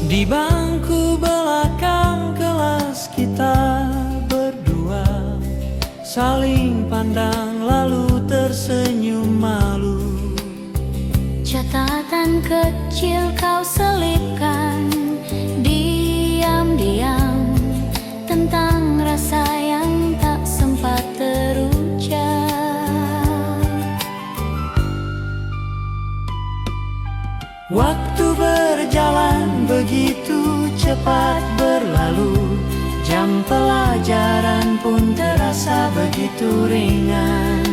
Di bangku belakang kelas kita berdua saling pandang lalu tersenyum malu. Catatan kecil kau selipkan diam-diam tentang rasa yang tak sempat terucap. Waktu berjalan begitu cepat berlalu, jam pelajaran pun terasa begitu ringan.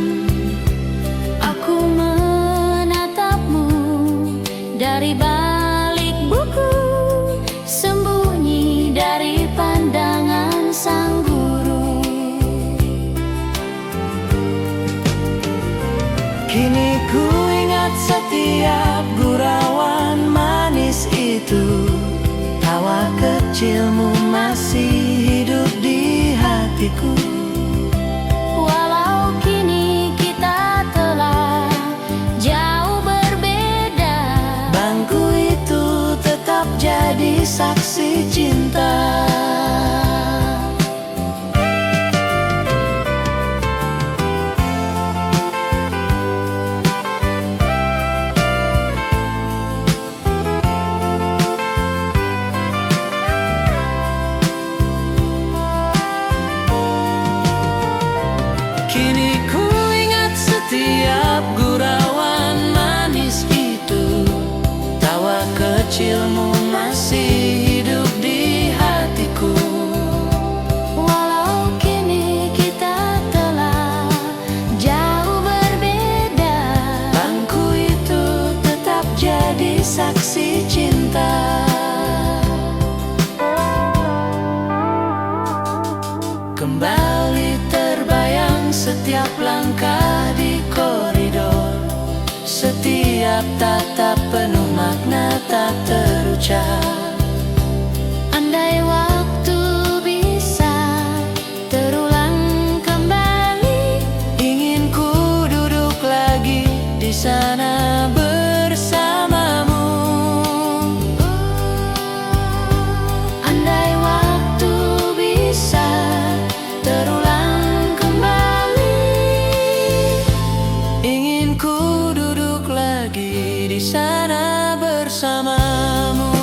Aku menatapmu dari balik buku, sembunyi dari pandangan sang guru. Kini ku ingat setiap gurauan manis itu, tawa kecilmu masih hidup di hatiku. Walau kini kita telah jauh berbeda, Bangku itu tetap jadi saksi cinta. Kini ku ingat setiap gurauan manis itu, tawa kecilmu masih hidup di hatiku. walau kini kita telah jauh berbeda, Bangku itu tetap jadi saksi cinta. Kembali terbayang setiap langkah di koridor, setiap tatap penuh makna tak terucap. andai waktu bisa terulang kembali, Ingin ku duduk lagi di sana bersamamu. andai waktu bisa terulang kembali, Ingin ku duduk lagi di sana bersamamu.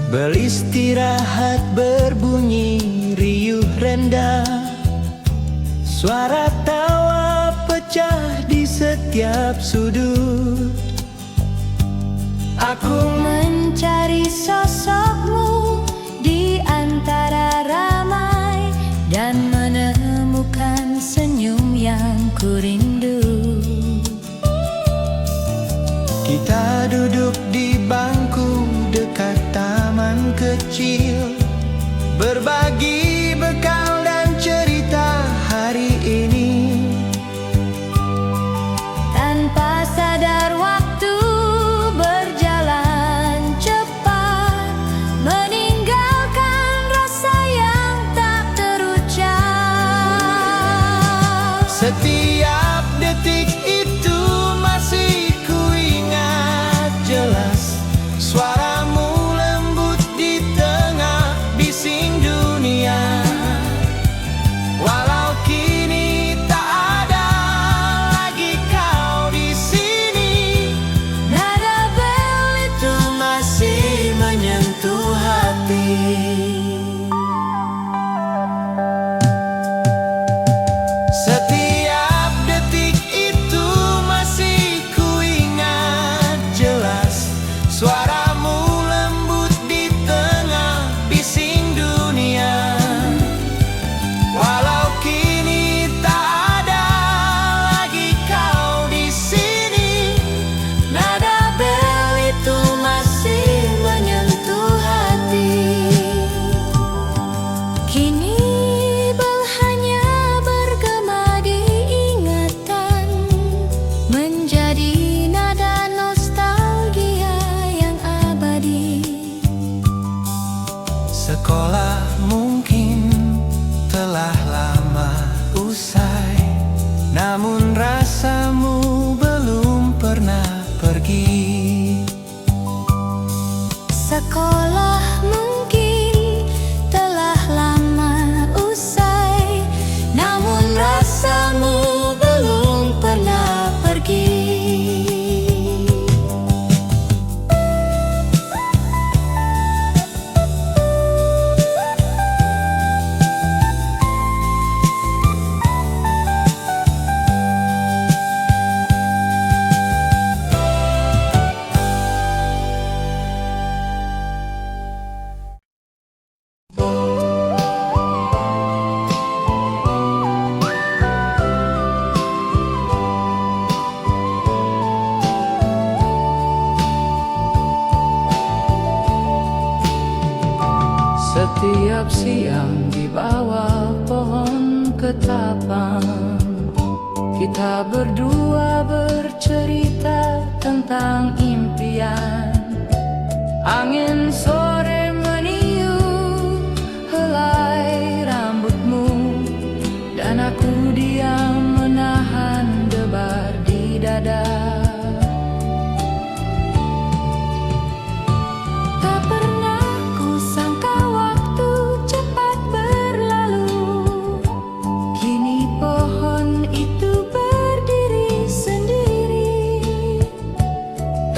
Bel istirahat berbunyi riuh rendah, suara tawa pecah di setiap sudut. Aku mencari sosokmu di antara ramai dan menemukan senyum yang ku rindu. Kita duduk di bangku dekat taman kecil, berbagi bekal dan cerita hari ini. Tanpa sadar waktu berjalan cepat, meninggalkan rasa yang tak terucap. Setiap detik itu masih ku ingat jelas, suaramu lembut di tengah bising dunia. Walau kini tak ada lagi kau di sini, Nada bel itu masih menyentuh hati. Setiap usai, namun rasamu belum pernah pergi. Sekolah mungkin telah lama usai, namun rasamu belum pernah pergi. Setiap siang di bawah pohon ketapang, kita berdua bercerita tentang impian. Angin sore meniup helai rambutmu, dan aku diam menahan debar di dada.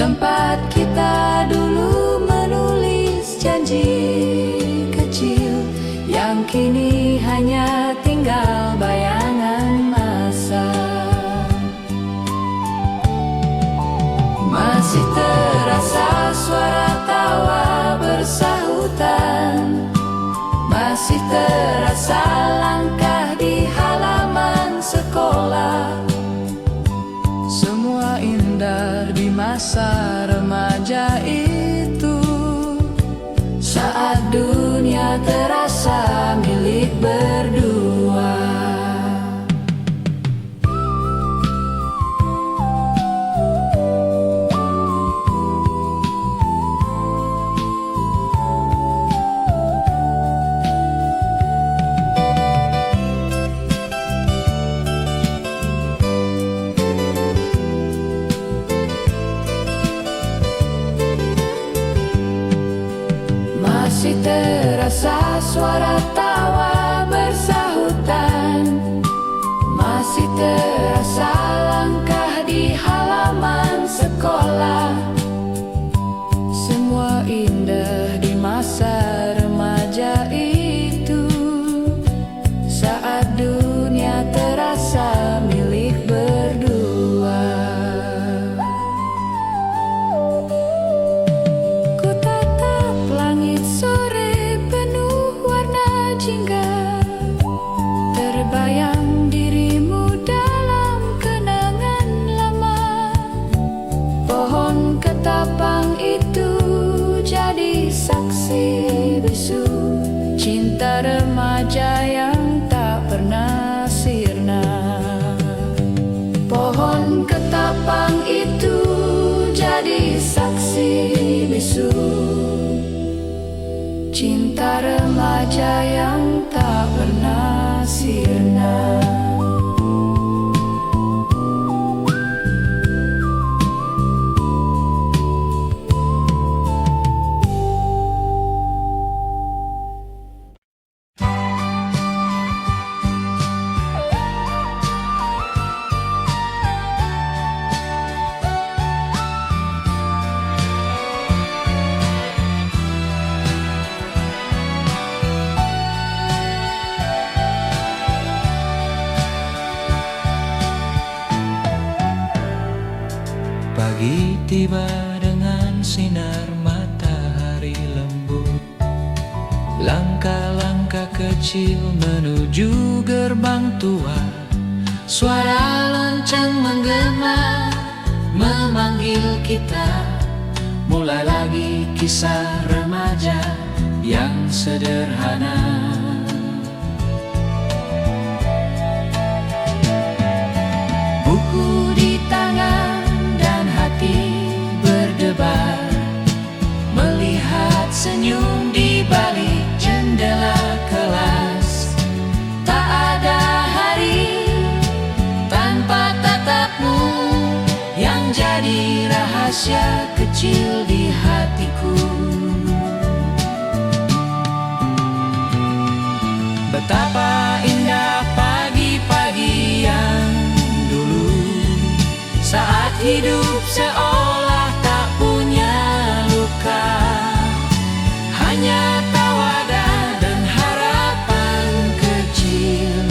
Tempat kita dulu menulis janji kecil, yang kini hanya tinggal bayangan masa. Masih terasa suara tawa bersahutan, masih terasa langkah di halaman sekolah. Semua indah di masa remaja itu, saat dunia terasa milik berdua. Masih terasa suara tawa bersahutan, masih terasa langkah di halaman sekolah. Semua indah di masa remaja itu, saat dunia terasa milik berdua. Terbayang dirimu dalam kenangan lama. Pohon ketapang itu jadi saksi bisu cinta remaja yang tak pernah sirna. Pohon ketapang itu jadi saksi bisu cinta remaja yang tak pernah sirna. Pagi tiba dengan sinar matahari lembut, langkah-langkah kecil menuju gerbang tua. Suara lonceng menggema memanggil kita, mulai lagi kisah remaja yang sederhana. Buku di tangan dan hati berdebar, melihat senyum di balik jendela kelas. Tak ada hari rahasia kecil di hatiku. Betapa indah pagi-pagi yang dulu, saat hidup seolah tak punya luka, hanya tawa dan harapan kecil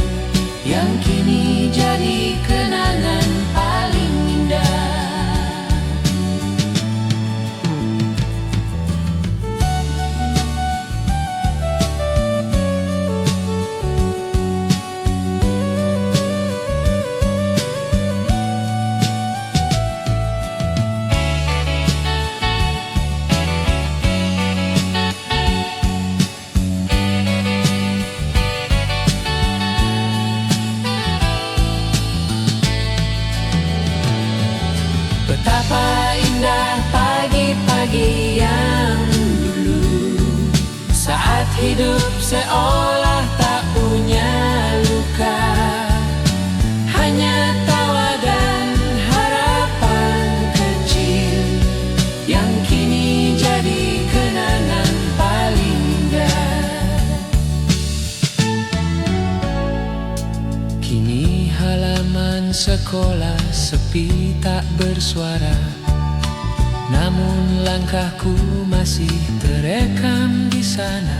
yang kini jadi kenangan paling indah. Betapa indah pagi-pagi yang dulu, saat hidup seolah tak punya luka, hanya tawa dan harapan kecil yang kini jadi kenangan paling indah. Kini halaman sekolah sepi tak bersuara, namun langkahku masih terekam di sana.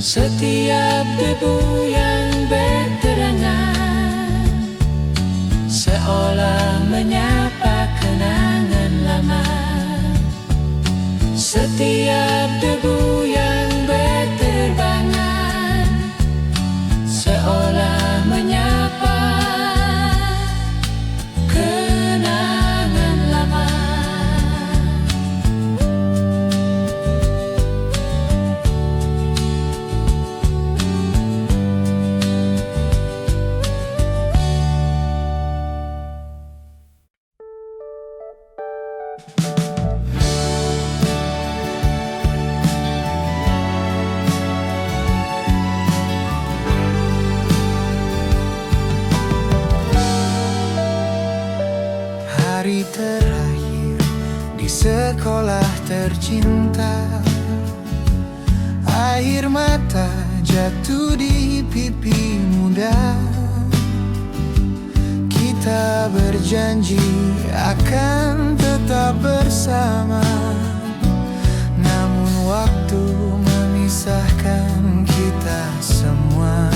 Setiap debu yang berterangan seolah menyapa kenangan lama. Setiap debu yang berterbangan seolah menyapa kenangan lama. Hari terakhir di sekolah tercinta, air mata jatuh di pipi muda. Kita berjanji akan tetap bersama, namun waktu memisahkan kita semua.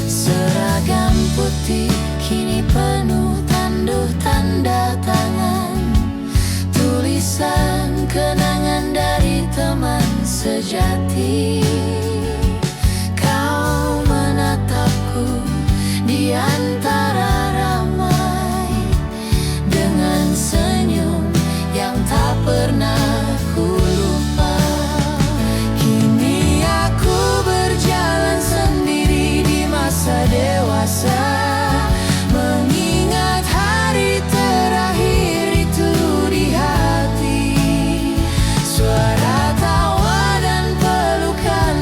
Seragam putih kini penuh tanduh tanda tangan, tulisan kenangan dari teman sejati. Kau menatapku di antara ramai dengan senyum yang tak pernah ku lupa. Kini aku berjalan sendiri di masa dewasa, mengingat hari terakhir itu di hati. Suara tawa dan pelukan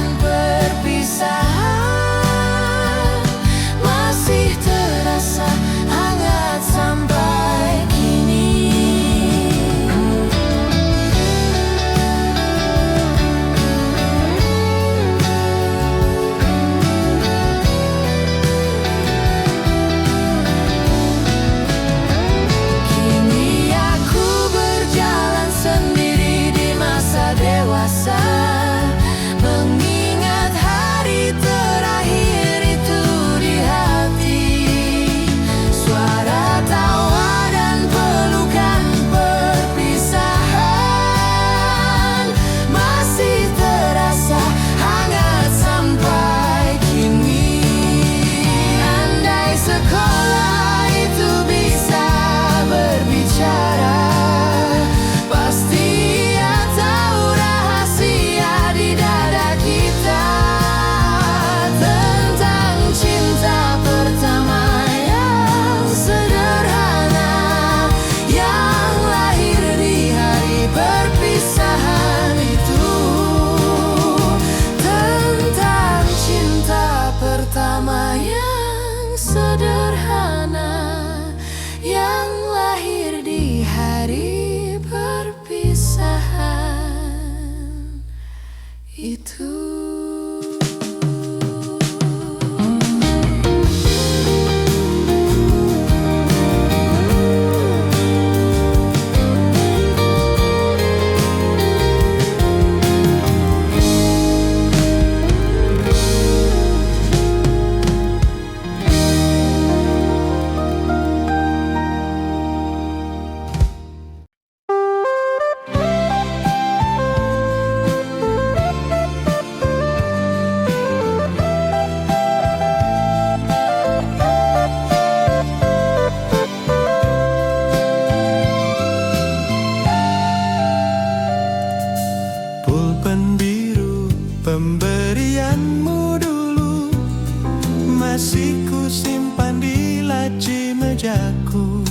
masih ku simpan di laci mejaku.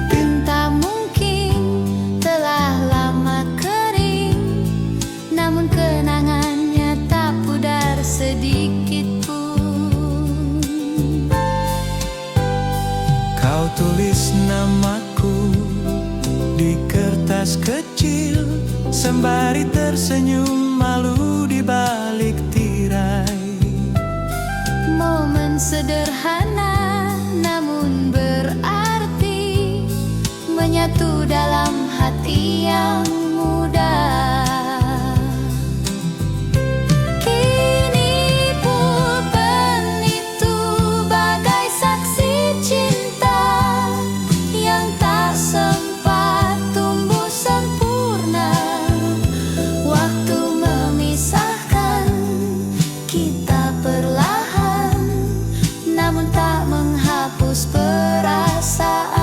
Tinta mungkin telah lama kering, namun kenangannya tak pudar sedikit pun. Kau tulis namaku di kertas kecil, sembari tersenyum malu di balik tirai. Momen sederhana namun berarti, menyatu dalam hati yang muda. Kini pulpen itu bagai saksi cinta yang tak sempat tumbuh sempurna. Waktu memisahkan kita perlahan, namun tak menghapus perasaan.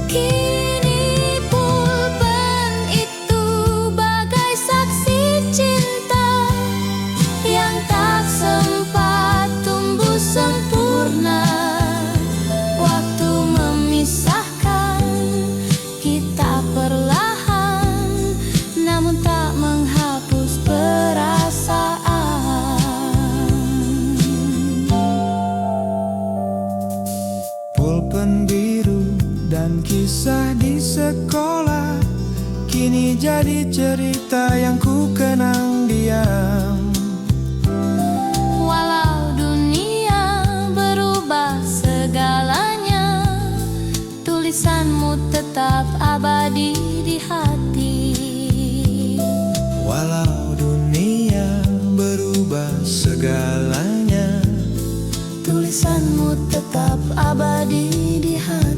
Kini pulpen itu bagai saksi cinta yang tak sempat tumbuh sempurna. Waktu memisahkan kita perlahan, namun tak menghapus perasaan. Pulpen biru dan kisah di sekolah kini jadi cerita yang ku kenang diam. Walau dunia berubah segalanya, tulisanmu tetap abadi di hati. Walau dunia berubah segalanya, Tulisanmu tetap abadi di hati.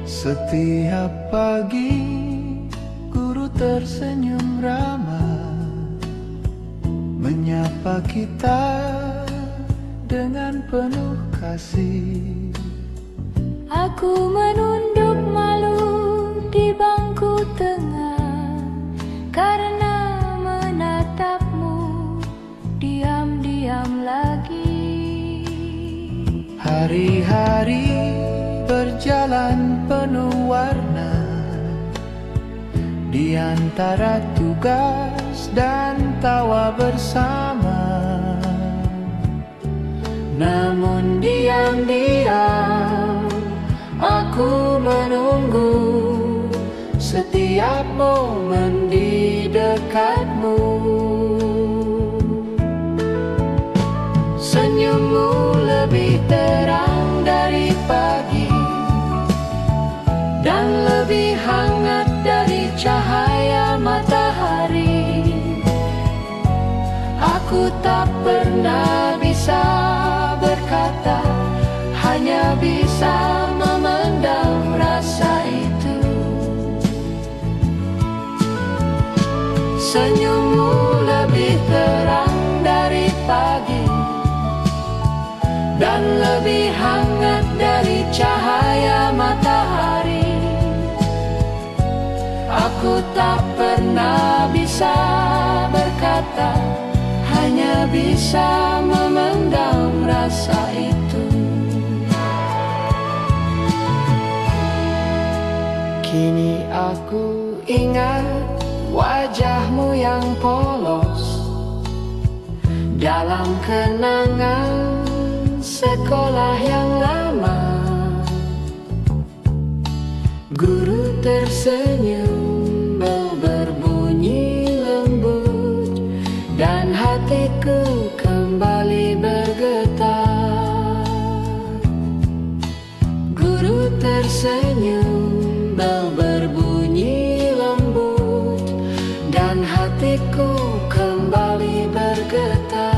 setiap pagi guru tersenyum ramah, menyapa kita dengan penuh kasih. Aku menunduk malu di bangku tengah, karena menatapmu diam-diam lagi. Hari-hari berjalan penuh warna, di antara tugas dan tawa bersama. Namun diam-diam aku menunggu setiap momen di dekatmu. Senyummu lebih terang dari pagi, dan lebih hangat dari cahaya matahari. Aku tak pernah bisa berkata, hanya bisa memendam rasa itu. Senyummu lebih terang dari pagi, dan lebih hangat dari cahaya matahari. Aku tak pernah bisa berkata, hanya bisa memendam rasa itu. Kini aku ingat wajahmu yang polos dalam kenangan sekolah yang lama. Guru tersenyum, bel berbunyi, hatiku kembali bergetar.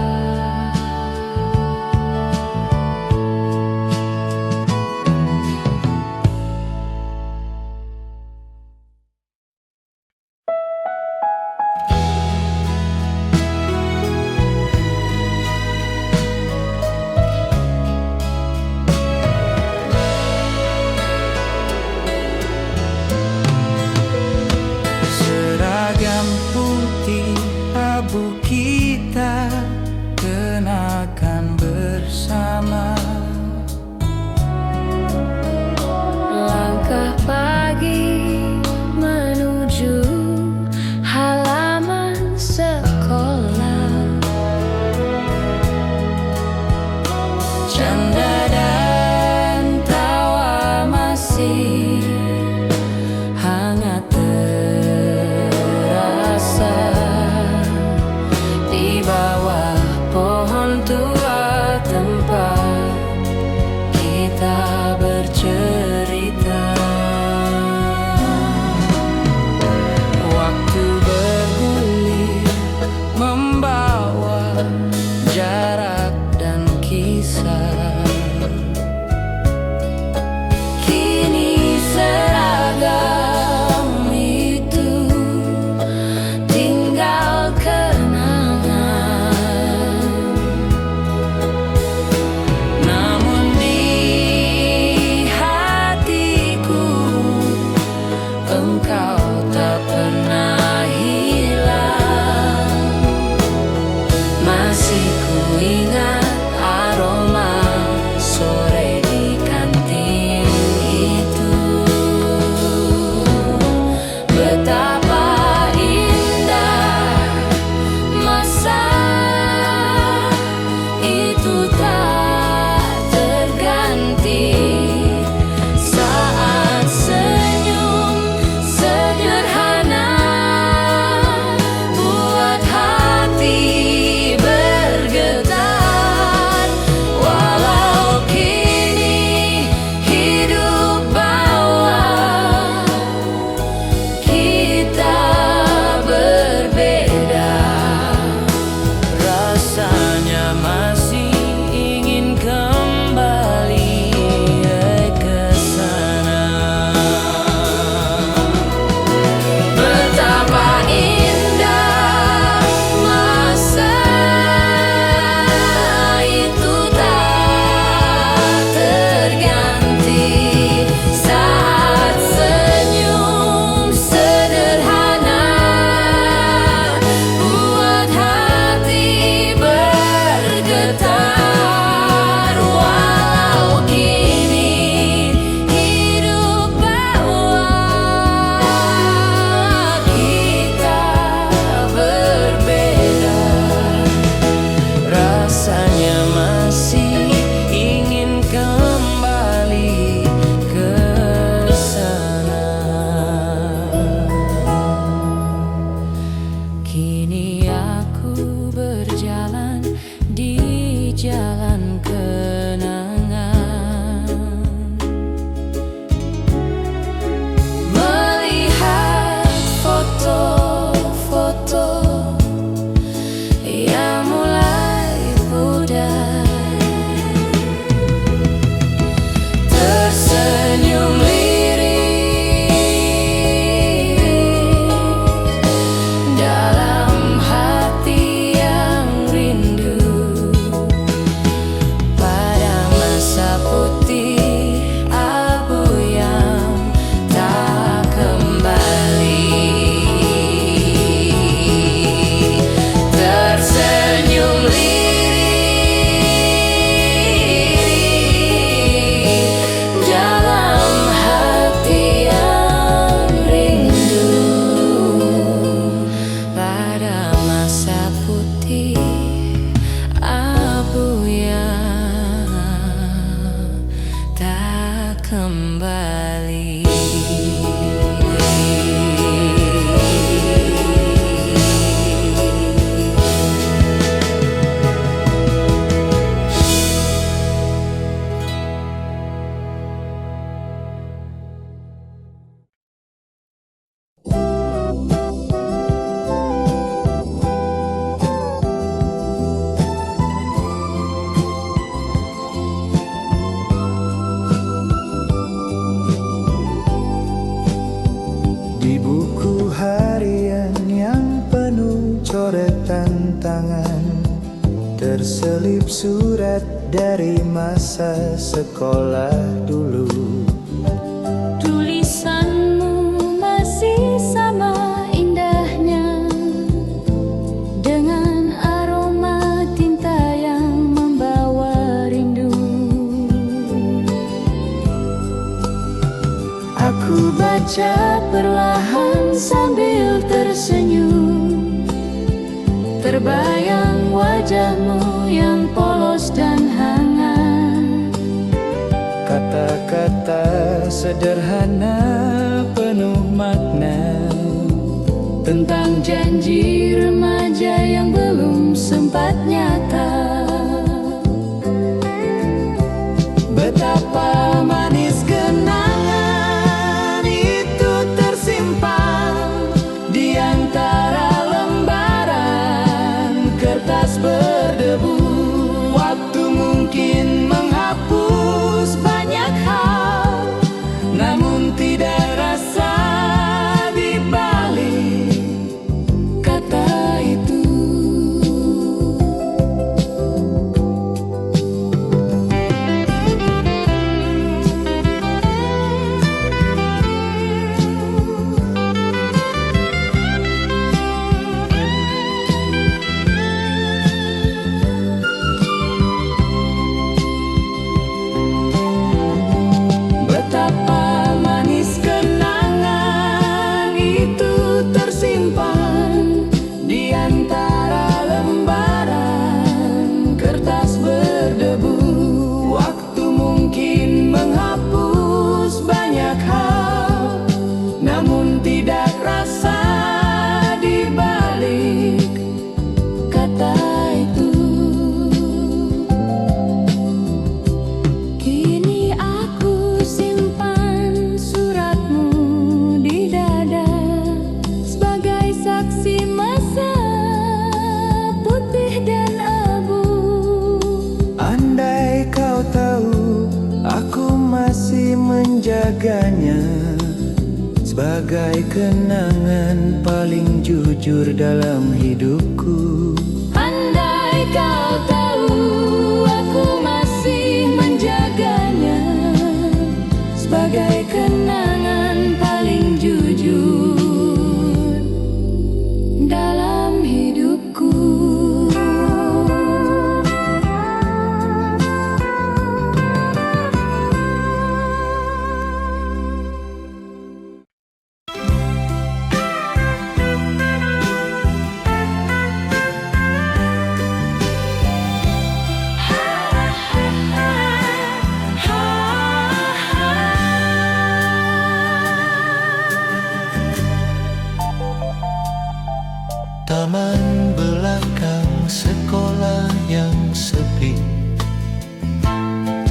Seragam putih abu kita coretan tangan, terselip surat dari masa sekolah dulu. Tulisanmu masih sama indahnya, dengan aroma tinta yang membawa rindu. Aku baca perlahan sambil tersenyum, terbayang wajahmu yang polos dan hangat. Kata-kata sederhana penuh makna, Tentang janji remaja yang belum sempat nyata. betapa manis kenangan itu tersimpan di antara lembaran kertas berdebu. Waktu mungkin menghapus banyak hal, namun tidak rasa di balik Kata itu betapa manis kenangan itu tersimpan di antara lembaran kertas berdebu. Waktu mungkin menghapus banyak hal, namun tidak rasa di balik kata itu. Kini aku simpan suratmu di dada sebagai saksi masa putih dan abu. Andai kau tahu, aku masih menjaganya sebagai kenangan paling jujur dalam hidupku. Andai kau tahu, aku masih menjaganya sebagai kenangan paling jujur dalam hidupku. Taman belakang sekolah yang sepi,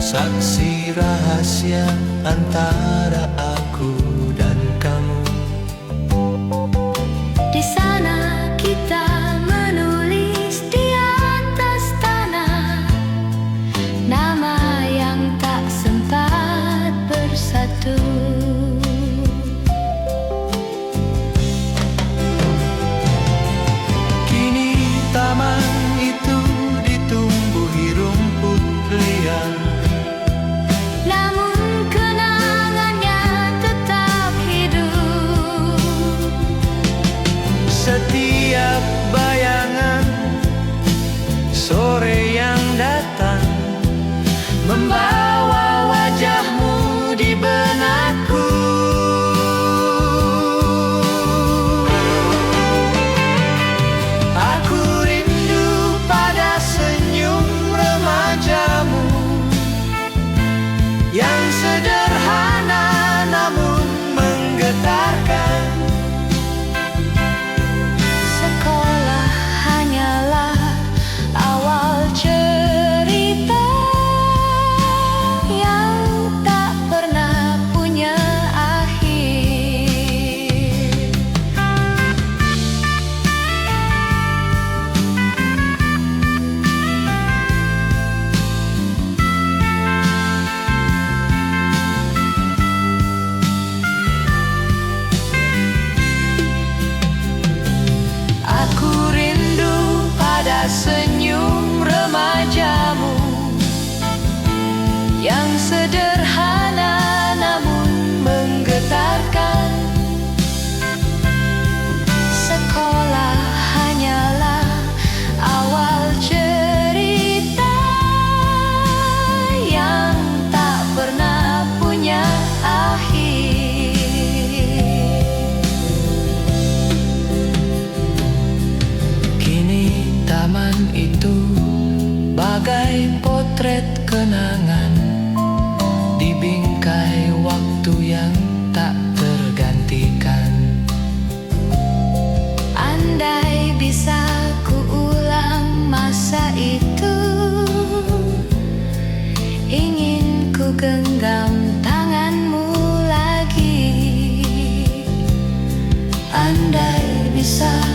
saksi rahasia antara aku dan kamu. Di sana kita menulis di atas tanah nama yang tak sempat bersatu. Kini taman itu ditumbuhi rumput liar, Namun kenangannya tetap hidup. setiap bayangan sore yang datang membawa wajahmu di benakku. Aku rindu pada senyum remajamu yang sederhana namun menggetarkan. Sekolah kisah